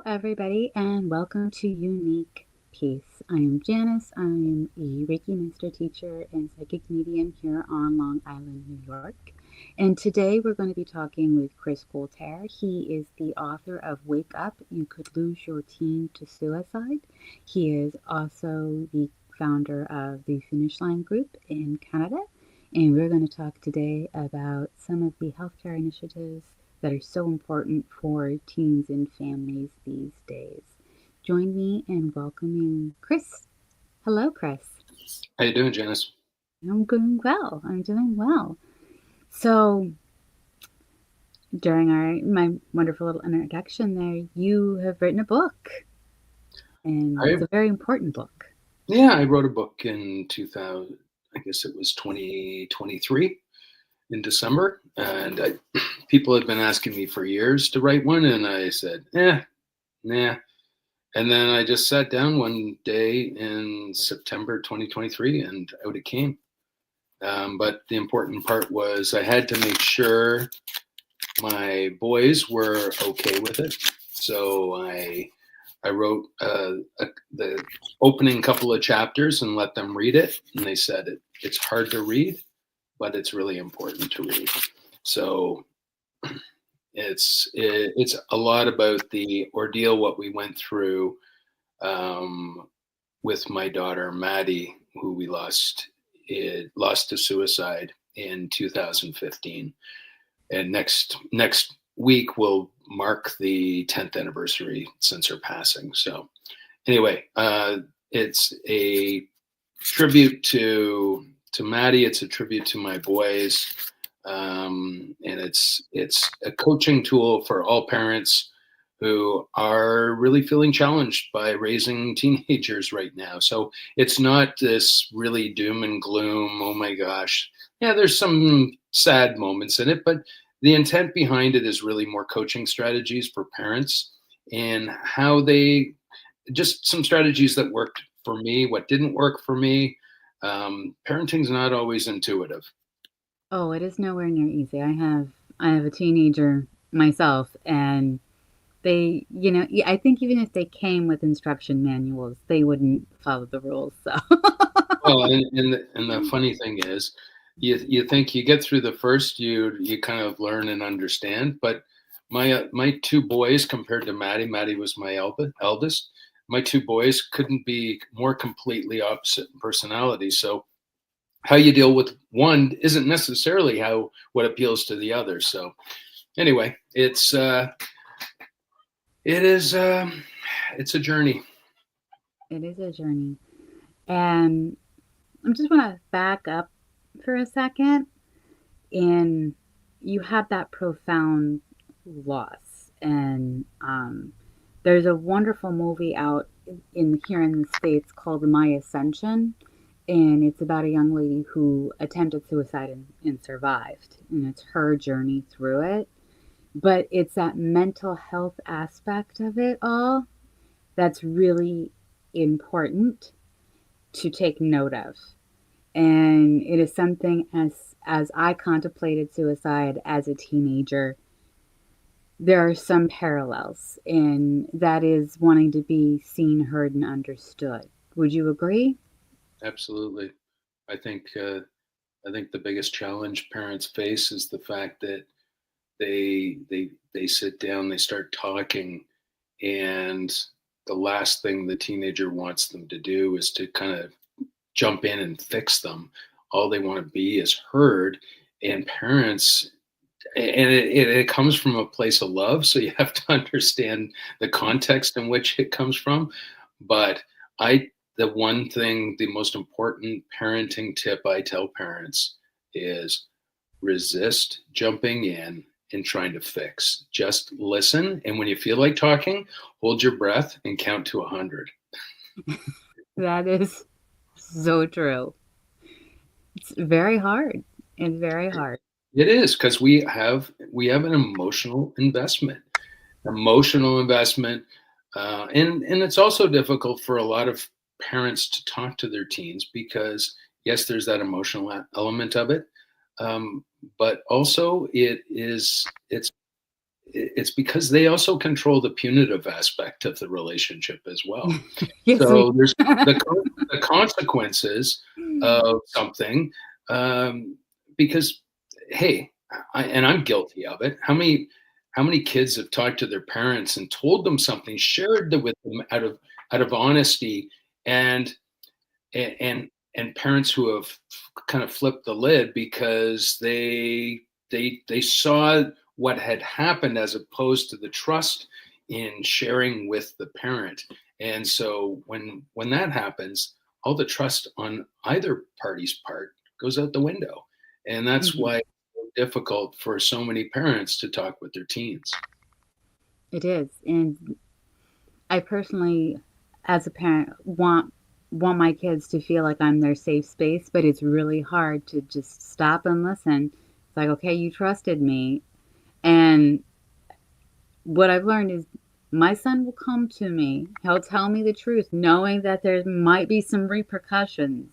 everybody, and welcome to Unique Peace. I am Janice. I am a Reiki Master Teacher and Psychic Medium here on Long Island, New York. And today we're going to be talking with Chris Coulter. He is the author of Wake Up, You Could Lose Your Teen to Suicide. He is also the founder of the Finish Line Group in Canada. And we're going to talk today about some of the healthcare initiatives that are so important for teens and families these days. Join me in welcoming Chris. Hello, Chris. How you doing, Janice? I'm doing well. I'm doing well. So, during my wonderful little introduction there, you have written a book, and I it's a very important book. I wrote a book in 2000. I guess it was 2023 in December, and people had been asking me for years to write one, and I said, nah. And then I just sat down one day in September 2023, and out it came. But the important part was I had to make sure my boys were okay with it. So I wrote the opening couple of chapters and let them read it, and they said it's hard to read, but it's really important to read. So it's a lot about the ordeal, what we went through with my daughter Maddie, who we lost to suicide in 2015, and next week will mark the 10th anniversary since her passing. So anyway, it's a tribute to Maddie. It's a tribute to my boys, and it's a coaching tool for all parents who are really feeling challenged by raising teenagers right now. So it's not this really doom and gloom. Oh my gosh. Yeah, there's some sad moments in it, but the intent behind it is really more coaching strategies for parents and how they just some strategies that worked for me, what didn't work for me. Parenting's not always intuitive. Oh, it is nowhere near easy. I have a teenager myself, and I think even if they came with instruction manuals, they wouldn't follow the rules. So, Well, and the funny thing is, you think you get through the first, you kind of learn and understand. But my two boys compared to Maddie was my eldest. My two boys couldn't be more completely opposite in personality. So how you deal with one isn't necessarily how what appeals to the other. So anyway, it's a journey. it is a journey. And I just want to back up for a second. And you had that profound loss. And there's a wonderful movie out in here in the States called My Ascension. And it's about a young lady who attempted suicide and survived. And it's her journey through it. But it's that mental health aspect of it all that's really important to take note of. And it is something as I contemplated suicide as a teenager, there are some parallels, and that is wanting to be seen, heard, and understood. Would you agree? Absolutely. I think I think the biggest challenge parents face is the fact that they sit down, they start talking, and the last thing the teenager wants them to do is to kind of jump in and fix them. All they want to be is heard, and parents, and it comes from a place of love, so you have to understand the context in which it comes from. But I the one thing, the most important parenting tip I tell parents is resist jumping in and trying to fix. Just listen, and when you feel like talking, hold your breath and count to 100. That is so true. It's very hard. It's very hard. It is because we have an emotional investment, and it's also difficult for a lot of parents to talk to their teens because yes, there's that emotional element of it, but also it's it's because they also control the punitive aspect of the relationship as well. Yes, we So there's the consequences of something, um, because, hey, and I'm guilty of it. How many kids have talked to their parents and told them something, shared with them out of honesty, and and and parents who have kind of flipped the lid because they saw what had happened as opposed to the trust in sharing with the parent. And so when that happens, all the trust on either party's part goes out the window. And that's Mhm. why it's so difficult for so many parents to talk with their teens. It is, and I personally, as a parent, want my kids to feel like I'm their safe space, but it's really hard to just stop and listen. It's like, okay, you trusted me, and what I've learned is my son will come to me. He'll tell me the truth, knowing that there might be some repercussions.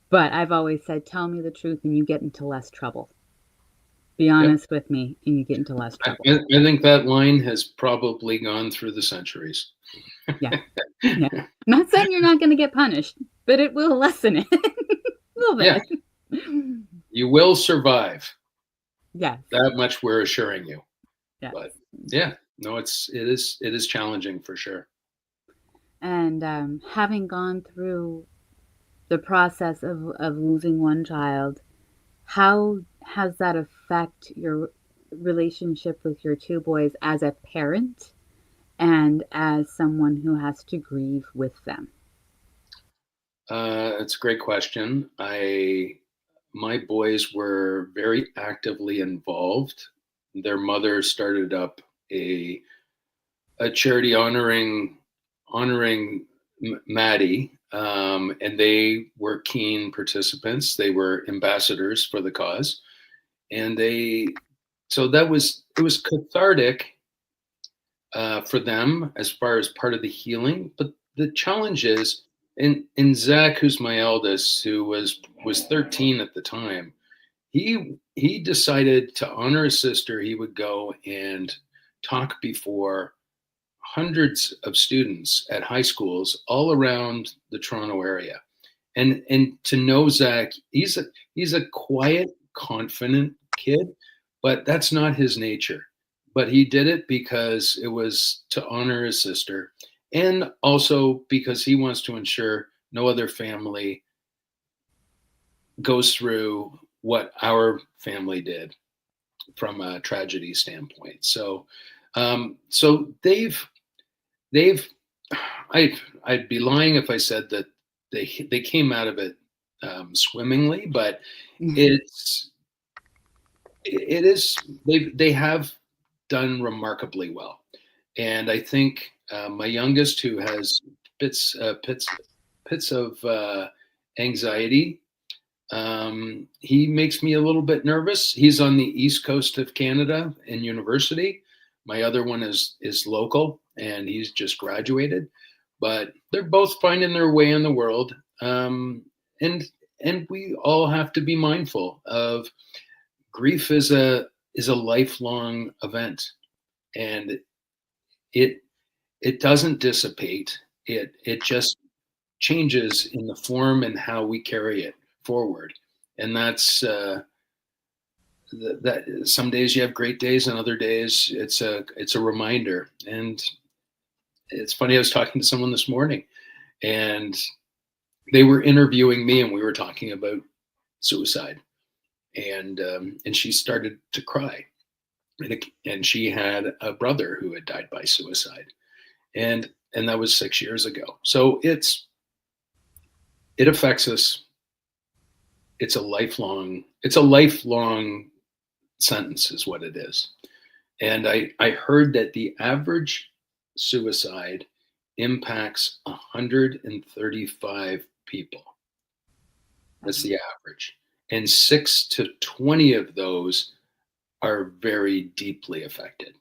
But I've always said, tell me the truth and you get into less trouble. Be Yep. honest with me and you get into less I, trouble. I think that line has probably gone through the centuries. Yeah. Yeah. I'm not saying you're not going to get punished, but it will lessen it a little Yeah, bit. you will survive. Yes. That much we're assuring you. Yes. But yeah, no, it is challenging for sure. And having gone through the process of losing one child, how has that affect your relationship with your two boys as a parent and as someone who has to grieve with them? It's a great question. My boys were very actively involved. Their mother started up a a charity honoring Maddie, and they were keen participants. They were ambassadors for the cause, and they so that was it was cathartic for them as far as part of the healing. But the challenge is in Zach, who's my eldest, who was 13 at the time. He decided to honor his sister. He would go and talk before hundreds of students at high schools all around the Toronto area. And to know Zach, he's a quiet, confident kid, but that's not his nature. But he did it because it was to honor his sister, and also because he wants to ensure no other family goes through what our family did from a tragedy standpoint. So they've I'd be lying if I said that they came out of it swimmingly, but it's it is they have done remarkably well, and I think my youngest, who has bits of anxiety, he makes me a little bit nervous. He's on the east coast of Canada in university. My other one is local, and he's just graduated. But they're both finding their way in the world, and we all have to be mindful of grief is a lifelong event, and it it doesn't dissipate. It just changes in the form and how we carry it forward, and that some days you have great days and other days it's a reminder. And it's funny, I was talking to someone this morning, and they were interviewing me, and we were talking about suicide, and she started to cry, and she had a brother who had died by suicide, and that was 6 years ago. So it affects us. It's a lifelong sentence is what it is. And I heard that the average suicide impacts 135 people. That's the average. And 6 to 20 of those are very deeply affected.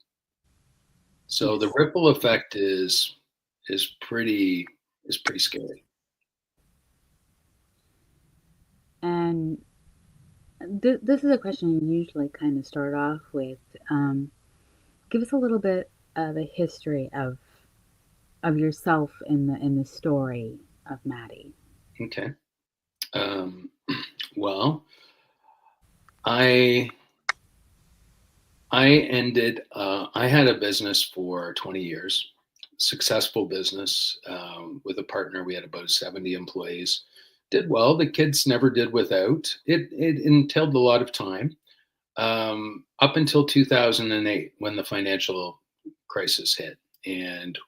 So the Yes. ripple effect is pretty is pretty scary. And this is a question you usually kind of start off with. Um, Give us a little bit of a history of yourself in the story of Maddie. Okay. Um, well, I I had a business for 20 years, successful business with a partner. We had about 70 employees. Did well. The kids never did without. It entailed a lot of time up until 2008 when the financial crisis hit. And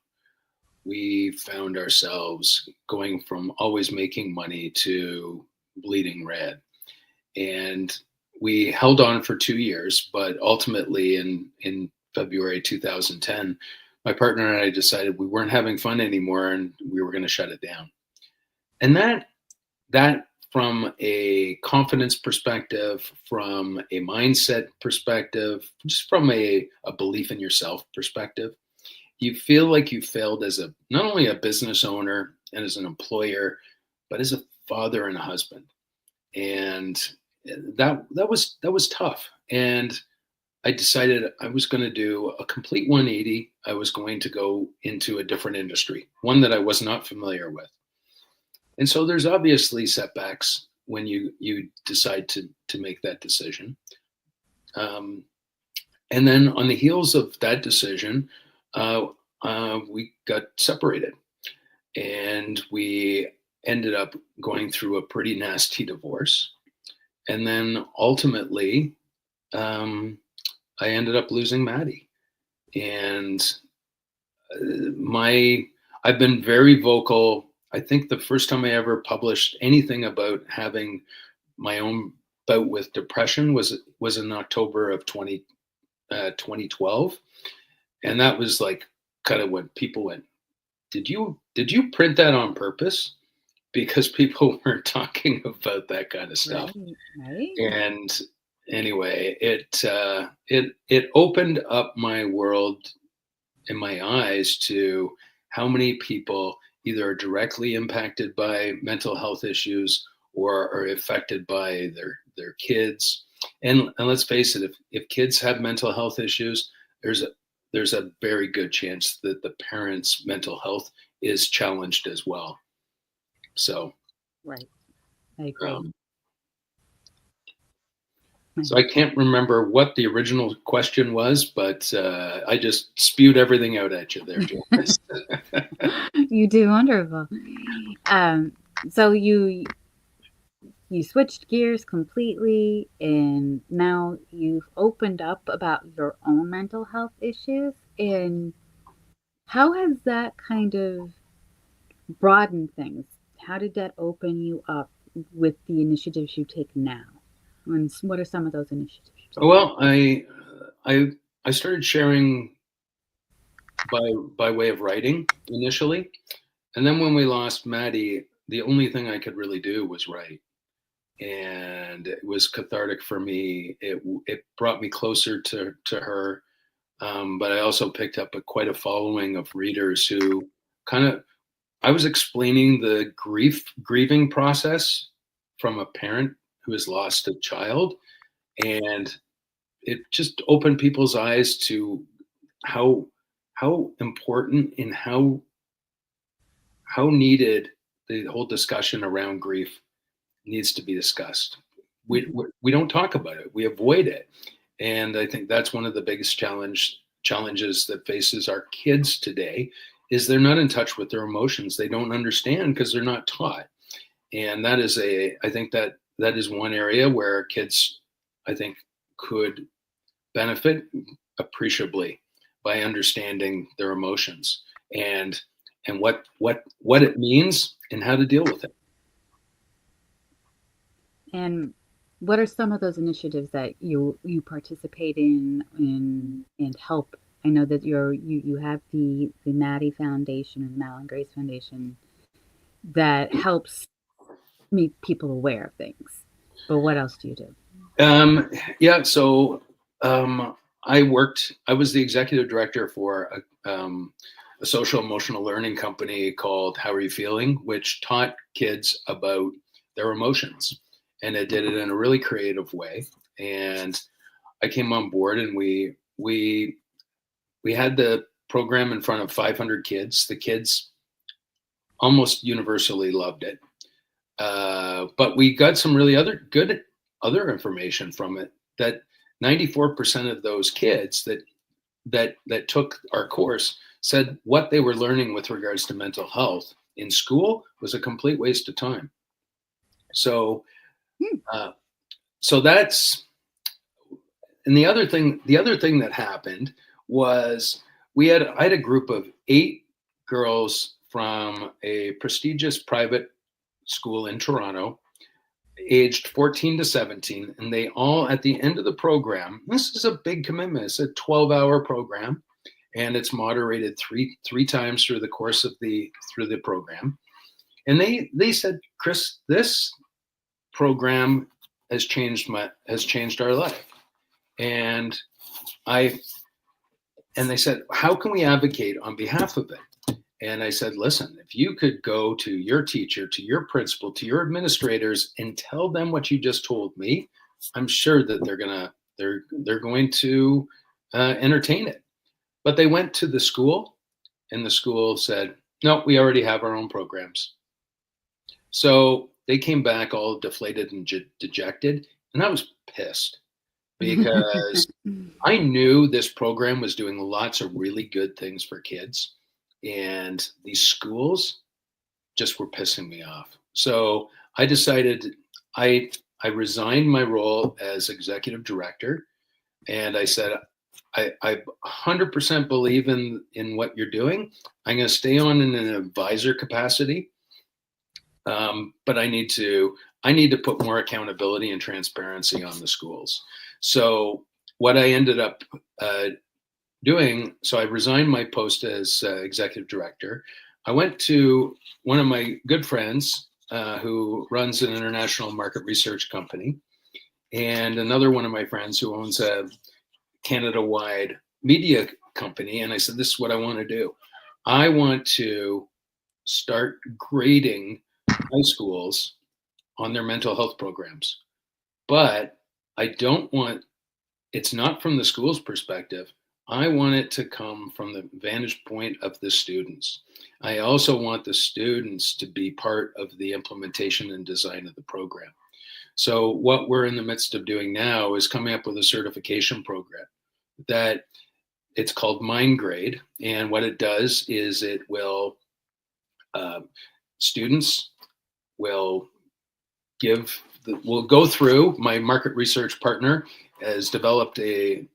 we found ourselves going from always making money to bleeding red. And we held on for 2 years, but ultimately in February 2010, my partner and I decided we weren't having fun anymore and we were going to shut it down. And that from a confidence perspective, from a mindset perspective, just from a belief in yourself perspective, you feel like you failed as a not only a business owner and as an employer, but as a father and a husband. And that was tough. And I decided I was going to do a complete 180. I was going to go into a different industry, one that I was not familiar with. And so there's obviously setbacks when you decide to make that decision. Um, and then on the heels of that decision, we got separated, and we ended up going through a pretty nasty divorce. And then ultimately, um, I ended up losing Maddie. And my I've been very vocal. I think the first time I ever published anything about having my own bout with depression was in October of 2012, and that was like kind of when people went, did you print that on purpose? Because people weren't talking about that kind of stuff. Right, right. And anyway, it opened up my world in my eyes to how many people either are directly impacted by mental health issues or are affected by their kids. And let's face it, if kids have mental health issues, there's a very good chance that the parents' mental health is challenged as well. So Right. I agree. um, so I can't remember what the original question was, but I just spewed everything out at you there, Janice. You do wonderful. Um, so you switched gears completely, and now you've opened up about your own mental health issues. And how has that kind of broadened things? How did that open you up with the initiatives you take now? And what are some of those initiatives you take? Well, I started sharing by way of writing initially, and then when we lost Maddie, the only thing I could really do was write, and it was cathartic for me. It brought me closer to her, but I also picked up quite a following of readers who kind of I was explaining the grieving process from a parent who has lost a child, and it just opened people's eyes to how how important and how needed the whole discussion around grief needs to be discussed. We don't talk about it. We avoid it, and I think that's one of the biggest challenges that faces our kids today is they're not in touch with their emotions. They don't understand because they're not taught, and I think that is one area where kids I think could benefit appreciably by understanding their emotions and what it means and how to deal with it. And what are some of those initiatives that you participate in and help? I know that you have the Maddie Foundation and Mal and Grace Foundation that helps make people aware of things. But what else do you do? Yeah, so I was the executive director for a social emotional learning company called How Are You Feeling, which taught kids about their emotions. And it did it in a really creative way. And I came on board and we we had the program in front of 500 kids. The kids almost universally loved it. But we got some really other information from it, that 94% of those kids that took our course said what they were learning with regards to mental health in school was a complete waste of time. So, so that's, and the other thing that happened was I had a group of 8 girls from a prestigious private school in Toronto, aged 14 to 17, and they all, at the end of the program, this is a big commitment. It's a 12-hour program, and it's moderated three times through the course of the program. And they said, Chris, this program has changed our life. And they said, how can we advocate on behalf of it? And I said, listen, if you could go to your teacher, to your principal, to your administrators, and tell them what you just told me, I'm sure that they're going to entertain it. But they went to the school, and the school said, no, we already have our own programs. So they came back all deflated and dejected, and I was pissed because I knew this program was doing lots of really good things for kids. And these schools just were pissing me off. So I decided I resigned my role as executive director, and I said, I 100% believe in what you're doing. I'm going to stay on in an advisor capacity, but I need to put more accountability and transparency on the schools. So what I ended up doing, so I resigned my post as executive director. I went to one of my good friends who runs an international market research company, and another one of my friends who owns a Canada-wide media company. And I said, this is what I want to do. I want to start grading high schools on their mental health programs. But I don't want, it's not from the school's perspective. I want it to come from the vantage point of the students. I also want the students to be part of the implementation and design of the program. So what we're in the midst of doing now is coming up with a certification program that it's called MindGrade. And what it does is it will, students will we'll go through, my market research partner has developed a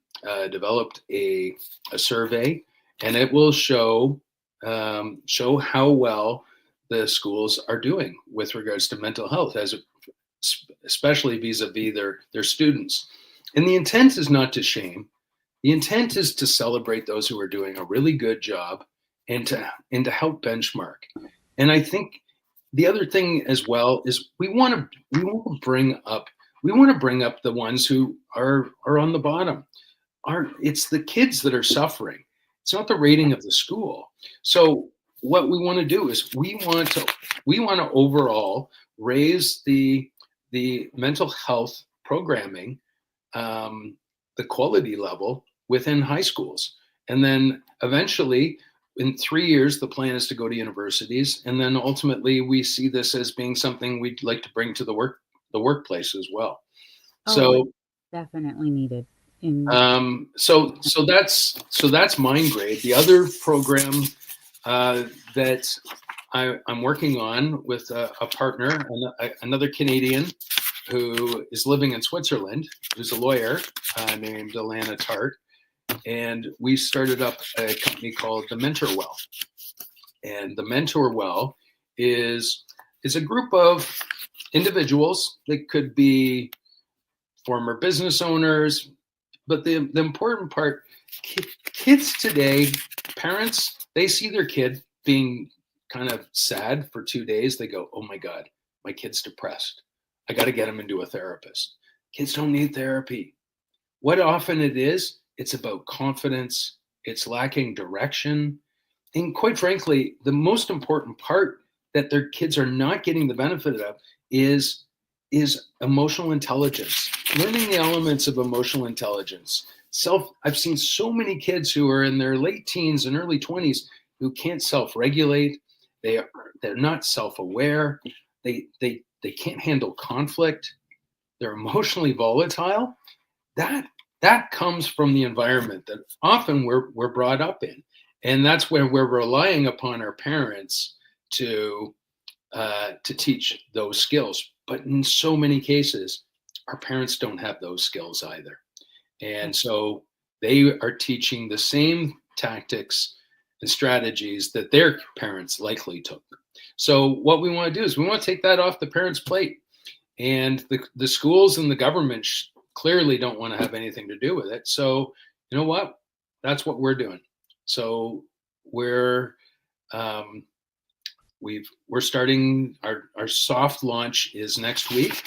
survey, and it will show how well the schools are doing with regards to mental health, especially vis-a-vis their students. And the intent is not to shame. The intent is to celebrate those who are doing a really good job and to help benchmark. And I think the other thing as well is we want to bring up the ones who are on the bottom. It's the kids that are suffering. It's not the rating of the school. So what we want to do is we want to overall raise the mental health programming, the quality level within high schools. And then eventually in 3 years, the plan is to go to universities. And then ultimately we see this as being something we'd like to bring to the workplace as well. So definitely needed. So that's MindGrade. The other program that I'm working on with a partner, another Canadian who is living in Switzerland, who's a lawyer named Alana Tart, and we started up a company called the Mentor Well. And the Mentor Well is a group of individuals that could be former business owners. But the important part, kids today, parents, they see their kid being kind of sad for 2 days. They go, oh my God, my kid's depressed. I got to get him into a therapist. Kids don't need therapy. What often it is, it's about confidence. It's lacking direction. And quite frankly, the most important part that their kids are not getting the benefit of is emotional intelligence, learning the elements of emotional intelligence, I've seen so many kids who are in their late teens and early 20s who can't self-regulate. They're not self-aware. They can't handle conflict. They're emotionally volatile. That comes from the environment that often we're brought up in, and that's where we're relying upon our parents to teach those skills. But in so many cases, our parents don't have those skills either, and so they are teaching the same tactics and strategies that their parents likely took. So what we want to do is we want to take that off the parents' plate, and the schools and the government clearly don't want to have anything to do with it. So you know what? That's what we're doing. So we're we're starting our soft launch is next week,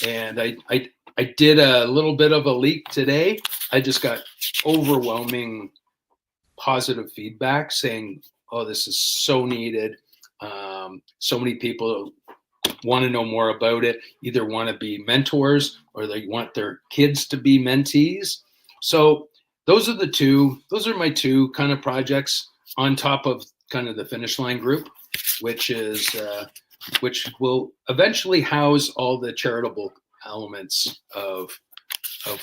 and I did a little bit of a leak today. I just got overwhelming positive feedback saying, "Oh, this is so needed." So many people want to know more about it, either want to be mentors or they want their kids to be mentees. So those are my two kind of projects on top of kind of the Finish Line group, which will eventually house all the charitable elements of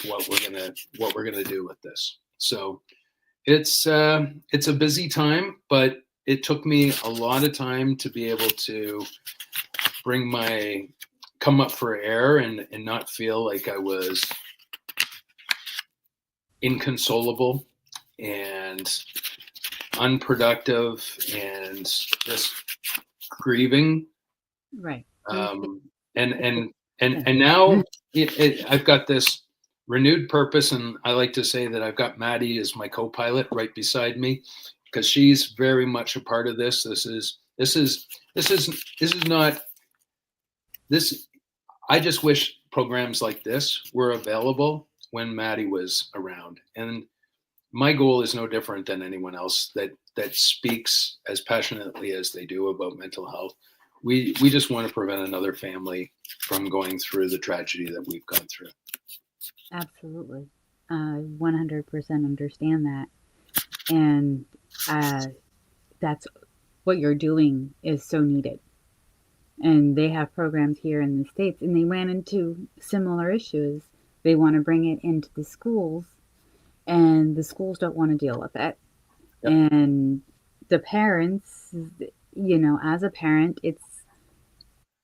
what we're gonna do with this. So it's a busy time, but it took me a lot of time to be able to come up for air and not feel like I was inconsolable and unproductive and just grieving. Right. And now I've got this renewed purpose, and I like to say that I've got Maddie as my co-pilot right beside me because she's very much a part of this. This is not this. I just wish programs like this were available when Maddie was around, and my goal is no different than anyone else that speaks as passionately as they do about mental health. We just want to prevent another family from going through the tragedy that we've gone through. Absolutely. 100% understand that. And that's what you're doing is so needed. And they have programs here in the States, and they ran into similar issues. They want to bring it into the schools, and the schools don't want to deal with it. Yep. And the parents, as a parent,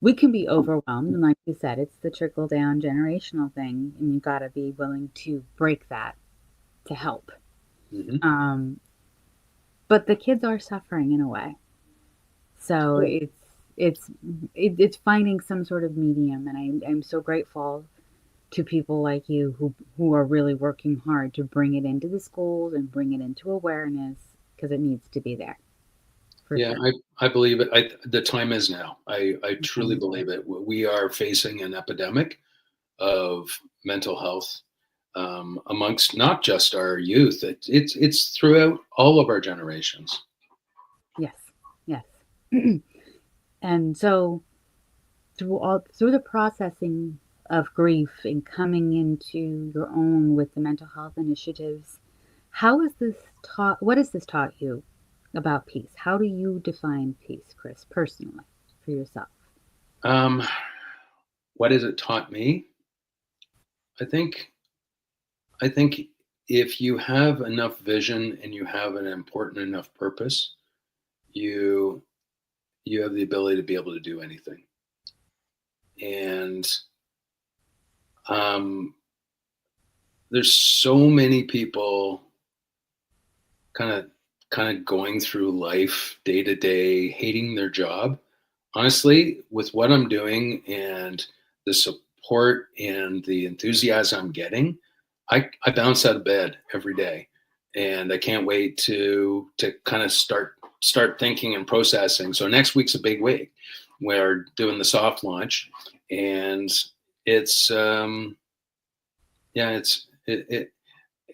we can be overwhelmed. And like you said, it's the trickle down generational thing. And you got to be willing to break that to help. Mm-hmm. But the kids are suffering in a way. So it's finding some sort of medium. And I'm so grateful to people like you who are really working hard to bring it into the schools and bring it into awareness because it needs to be there. Yeah, Sure. I believe it. The time is now. I truly believe it. We are facing an epidemic of mental health amongst not just our youth. It's throughout all of our generations. Yes, yes. And so through the processing of grief and coming into your own with the mental health initiatives, what has this taught you about peace? How do you define peace, Chris, personally, for yourself? What has it taught me? I think if you have enough vision and you have an important enough purpose, you have the ability to be able to do anything. And there's so many people kind of going through life day to day, hating their job. Honestly, with what I'm doing and the support and the enthusiasm I'm getting, I bounce out of bed every day, and I can't wait to kind of start thinking and processing. So next week's a big week. We're doing the soft launch, and it's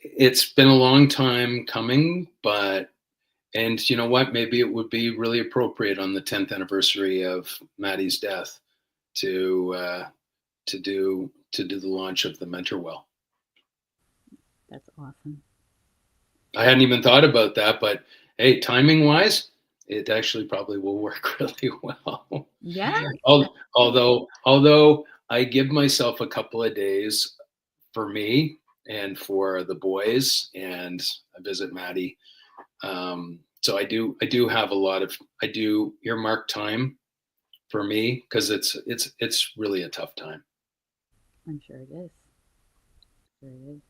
it's been a long time coming, and you know what? Maybe it would be really appropriate on the 10th anniversary of Maddie's death to do the launch of the Mentor Well. That's awesome. I hadn't even thought about that, but hey, timing wise, it actually probably will work really well. Yeah. Although I give myself a couple of days for me and for the boys, and I visit Maddie. So I do have a lot of, I do earmark time for me because it's really a tough time. I'm sure it is. Sure it is.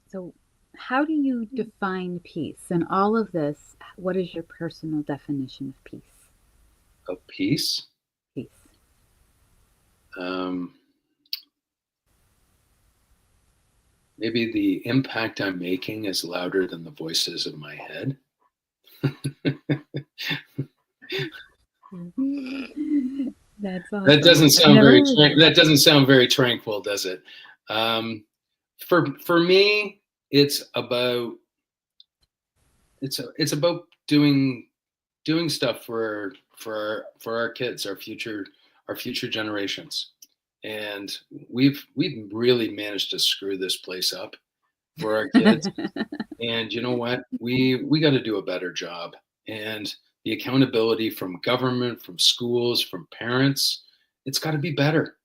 So, how do you define peace? And all of this, what is your personal definition of peace? Of peace. Peace. Um, Maybe the impact I'm making is louder than the voices in my head. That's That awesome. doesn't I've sound never very heard that. that doesn't sound very tranquil, does it? For me, it's about it's about doing stuff for our kids, our future generations, and we've really managed to screw this place up for our kids. And you know what? We got to do a better job. And the accountability from government, from schools, from parents, it's got to be better.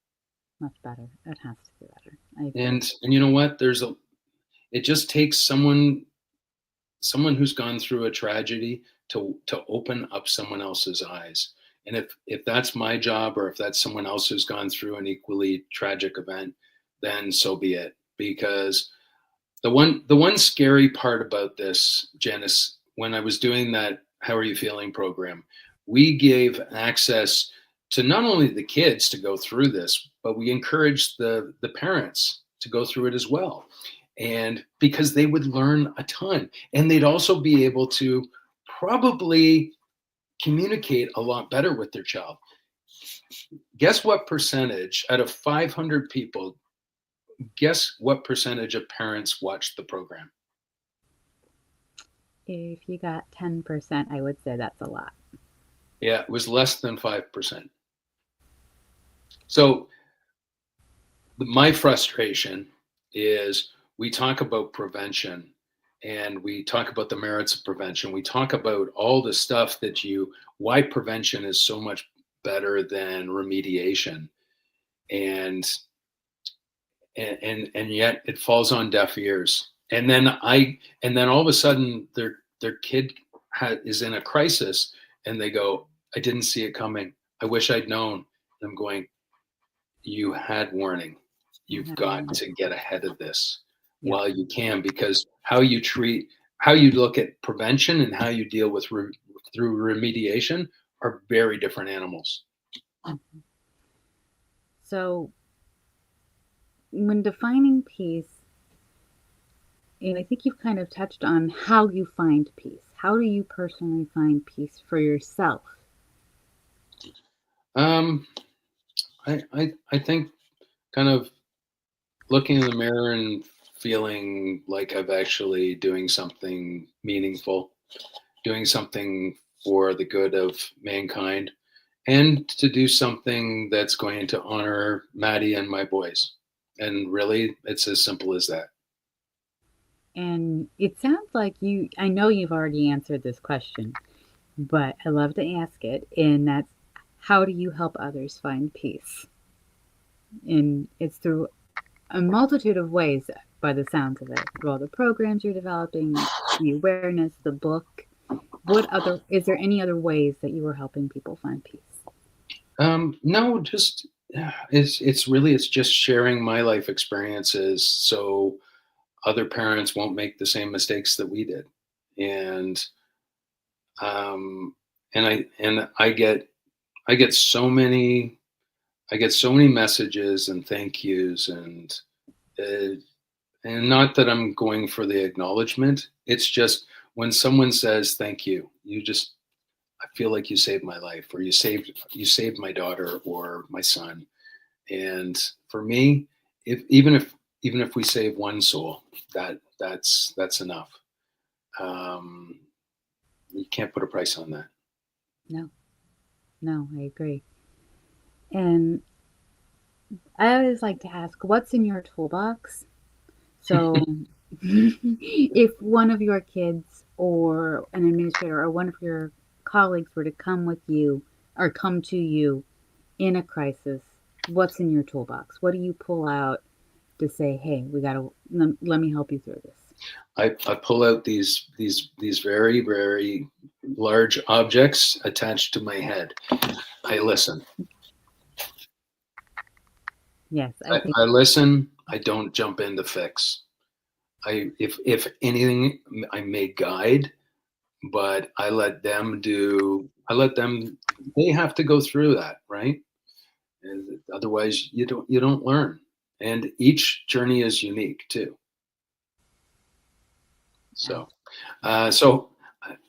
Much better. It has to be better. I agree. And you know what? It just takes someone who's gone through a tragedy to open up someone else's eyes. And if that's my job, or if that's someone else who's gone through an equally tragic event, then so be it. Because the one scary part about this, Janice, when I was doing that How Are You Feeling program, we gave access to not only the kids to go through this, but we encouraged the parents to go through it as well. And because they would learn a ton, and they'd also be able to probably communicate a lot better with their child. Guess what percentage out of 500 people, guess what percentage of parents watched the program? If you got 10%, I would say that's a lot. Yeah, it was less than 5%. So my frustration is we talk about prevention, and we talk about the merits of prevention. We talk about all the stuff why prevention is so much better than remediation. And and yet it falls on deaf ears. And then all of a sudden their kid is in a crisis, and they go, I didn't see it coming. I wish I'd known. And I'm going, you had warning. You You've had got one. to get ahead of this Yeah. while you can, because how you look at prevention and how you deal with through remediation are very different animals. Mhm. So, when defining peace, and I think you've kind of touched on how you find peace. How do you personally find peace for yourself? Um, I think kind of looking in the mirror and feeling like I've actually doing something meaningful, doing something for the good of mankind, and to do something that's going to honor Maddie and my boys. And really, it's as simple as that. And it sounds like I know you've already answered this question, but I love to ask it. And that's, how do you help others find peace? And it's through a multitude of ways by the sounds of it. Well, the programs you're developing, the awareness, the book. Is there any other ways that you are helping people find peace? No, just it's just sharing my life experiences so other parents won't make the same mistakes that we did. And um, I get I get so many messages and thank yous, uh, and not that I'm going for the acknowledgement. It's just when someone says thank you, I feel like you saved my life, or you saved my daughter or my son. And for me, if even if we save one soul, that's enough. Um, you can't put a price on that. No, no, I agree. And I always like to ask, what's in your toolbox So if one of your kids or an administrator or one of your colleagues were to come with you or come to you in a crisis, what's in your toolbox? What do you pull out to say, hey, we got to let me help you through this? I pull out these very, very large objects attached to my head. I listen. Yes, I think I listen. I don't jump in to fix. If anything, I may guide, but I let them do. I let them. They have to go through that, right? And otherwise, you don't learn. And each journey is unique too. So, so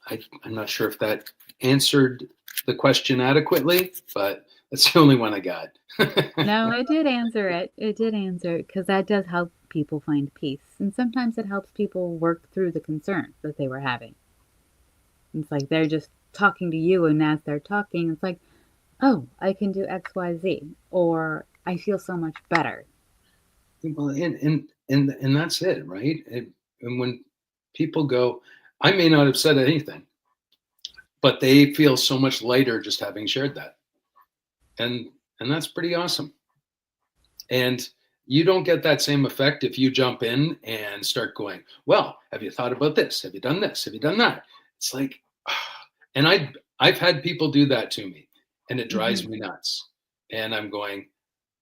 I'm not sure if that answered the question adequately, but that's the only one I got. no, it did answer it. It did answer it because that does help people find peace. And sometimes it helps people work through the concerns that they were having. It's like they're just talking to you, and as they're talking, it's like, oh, I can do XYZ, or I feel so much better. Well, and that's it, right? And when people go, I may not have said anything, but they feel so much lighter just having shared that, and and that's pretty awesome. And you don't get that same effect if you jump in and start going, well, have you thought about this? Have you done this? Have you done that? It's like, and I've had people do that to me, and it drives Hmm. me nuts. And I'm going,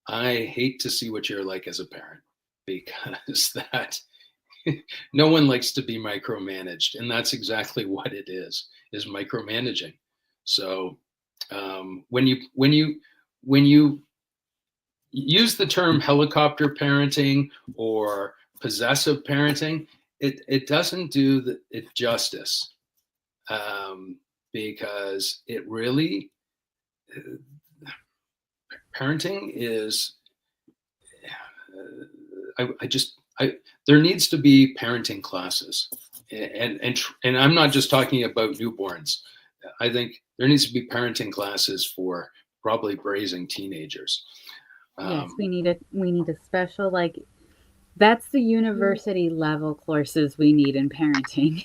I hate to see what you're like as a parent because that no one likes to be micromanaged, and that's exactly what it is micromanaging. So when you use the term helicopter parenting or possessive parenting, it doesn't do it justice, um, because it really parenting is I just I there needs to be parenting classes, and I'm not just talking about newborns. I think there needs to be parenting classes for probably raising teenagers. Yes, Um, we need a special like that's the university level courses we need in parenting.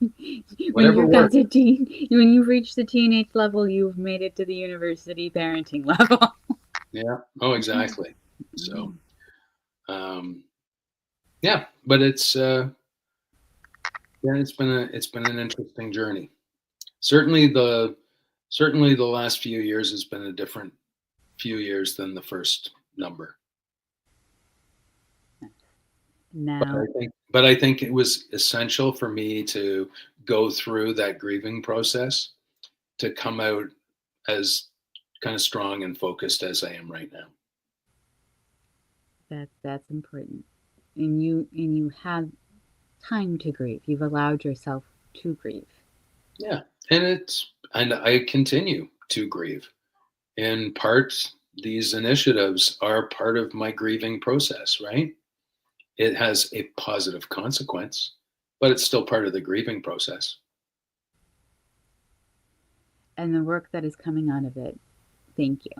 When whatever you've got works. the when you've reached the teenage level, you've made it to the university parenting level. Yeah. Oh, exactly. So, um, yeah, but yeah, it's been an interesting journey. Certainly certainly the last few years has been a different few years than the first number. Now, But I think it was essential for me to go through that grieving process to come out as kind of strong and focused as I am right now. that's important. And you have time to grieve. You've allowed yourself to grieve. Yeah. And I continue to grieve. In part, these initiatives are part of my grieving process, right? It has a positive consequence, but it's still part of the grieving process. And the work that is coming out of it, thank you.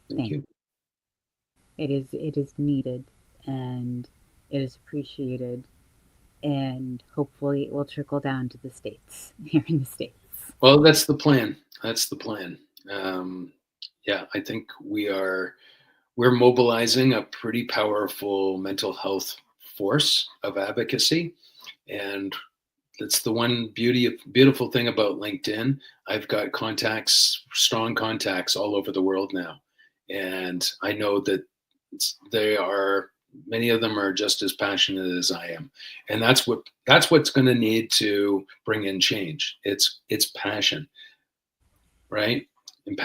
Thank Thank you. it is needed and it is appreciated and hopefully it will trickle down to the states here in the states. Well, that's the plan. That's the plan. Yeah, I think we're mobilizing a pretty powerful mental health force of advocacy, and that's the one beautiful thing about LinkedIn. I've got contacts, strong contacts all over the world now, and I know that they are many of them are just as passionate as I am, and that's what's going to need to bring in change. It's passion, right? And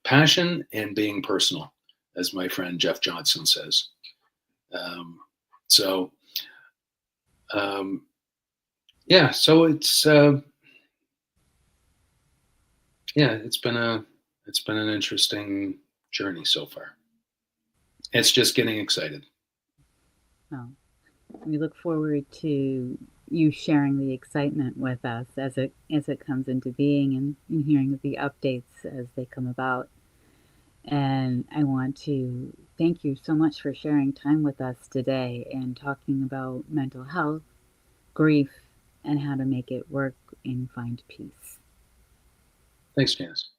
passion and being personal, as my friend Jeff Johnson says. Um, so um, yeah, so yeah, it's been an interesting journey so far. It's just getting excited. Well, we look forward to you sharing the excitement with us as it comes into being and hearing the updates as they come about. And I want to thank you so much for sharing time with us today and talking about mental health, grief, and how to make it work and find peace. Thanks, Janice.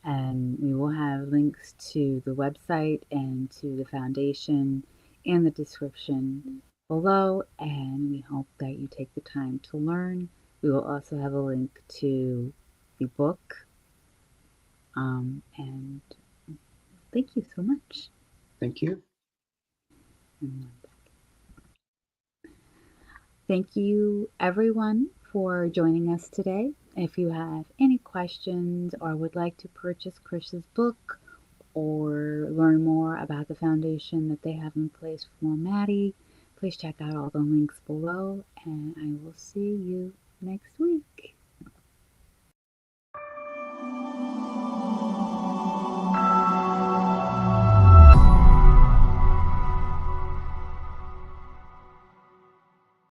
And we will have links to the website and to the foundation in the description below. And we hope that you take the time to learn. We will also have a link to the book. And thank you so much. Thank you. Thank you, everyone, for joining us today. If you have any questions or would like to purchase Chris's book or learn more about the foundation that they have in place for Maddie, please check out all the links below, and I will see you next week.